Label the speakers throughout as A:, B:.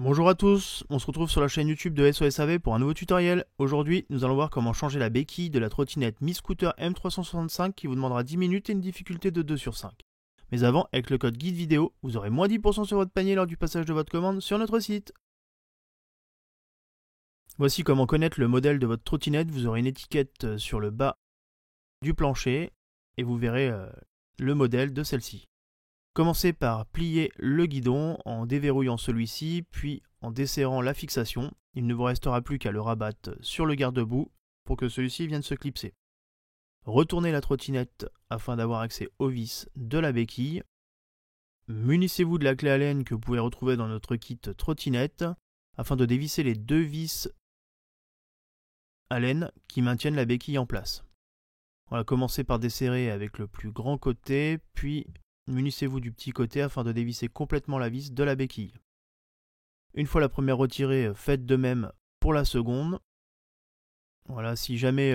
A: Bonjour à tous, on se retrouve sur la chaîne YouTube de SOSAV pour un nouveau tutoriel. Aujourd'hui, nous allons voir comment changer la béquille de la trottinette Mi Scooter M365 qui vous demandera 10 minutes et une difficulté de 2 sur 5. Mais avant, avec le code guide vidéo, vous aurez moins 10% sur votre panier lors du passage de votre commande sur notre site. Voici comment connaître le modèle de votre trottinette. Vous aurez une étiquette sur le bas du plancher et vous verrez le modèle de celle-ci. Commencez par plier le guidon en déverrouillant celui-ci, puis en desserrant la fixation. Il ne vous restera plus qu'à le rabattre sur le garde-boue pour que celui-ci vienne se clipser. Retournez la trottinette afin d'avoir accès aux vis de la béquille. Munissez-vous de la clé Allen que vous pouvez retrouver dans notre kit trottinette afin de dévisser les deux vis Allen qui maintiennent la béquille en place. On va commencer par desserrer avec le plus grand côté, puis munissez-vous du petit côté afin de dévisser complètement la vis de la béquille. Une fois la première retirée, faites de même pour la seconde. Voilà, si jamais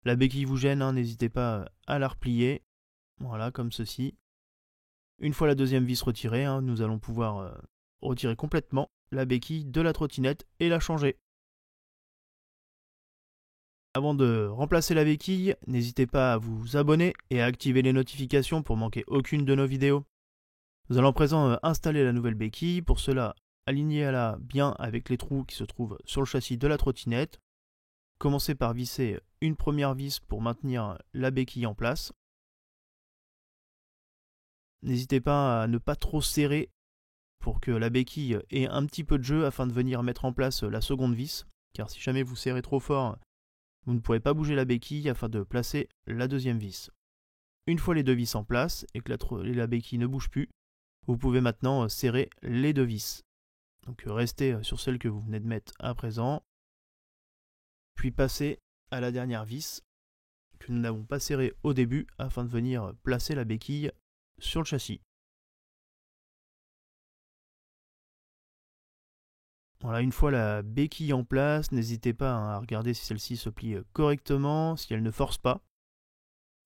A: la béquille vous gêne, n'hésitez pas à la replier. Voilà, comme ceci. Une fois la deuxième vis retirée, nous allons pouvoir retirer complètement la béquille de la trottinette et la changer. Avant de remplacer la béquille, n'hésitez pas à vous abonner et à activer les notifications pour manquer aucune de nos vidéos. Nous allons à présent installer la nouvelle béquille. Pour cela, alignez-la bien avec les trous qui se trouvent sur le châssis de la trottinette. Commencez par visser une première vis pour maintenir la béquille en place. N'hésitez pas à ne pas trop serrer pour que la béquille ait un petit peu de jeu afin de venir mettre en place la seconde vis, car si jamais vous serrez trop fort, vous ne pourrez pas bouger la béquille afin de placer la deuxième vis. Une fois les deux vis en place et que la béquille ne bouge plus, vous pouvez maintenant serrer les deux vis. Donc restez sur celle que vous venez de mettre à présent, puis passez à la dernière vis que nous n'avons pas serrée au début afin de venir placer la béquille sur le châssis. Voilà, une fois la béquille en place, n'hésitez pas à regarder si celle-ci se plie correctement, si elle ne force pas,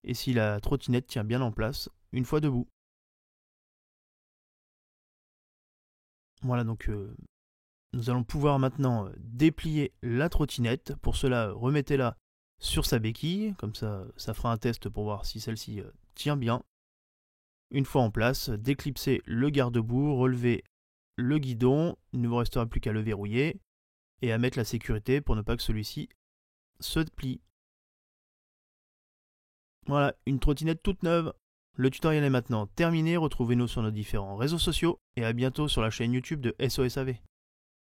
A: et si la trottinette tient bien en place une fois debout. Voilà, donc nous allons pouvoir maintenant déplier la trottinette. Pour cela, remettez-la sur sa béquille, comme ça fera un test pour voir si celle-ci tient bien. Une fois en place, déclipsez le garde-boue, relevez le guidon, il ne vous restera plus qu'à le verrouiller et à mettre la sécurité pour ne pas que celui-ci se plie. Voilà, une trottinette toute neuve. Le tutoriel est maintenant terminé, retrouvez-nous sur nos différents réseaux sociaux et à bientôt sur la chaîne YouTube de SOSAV.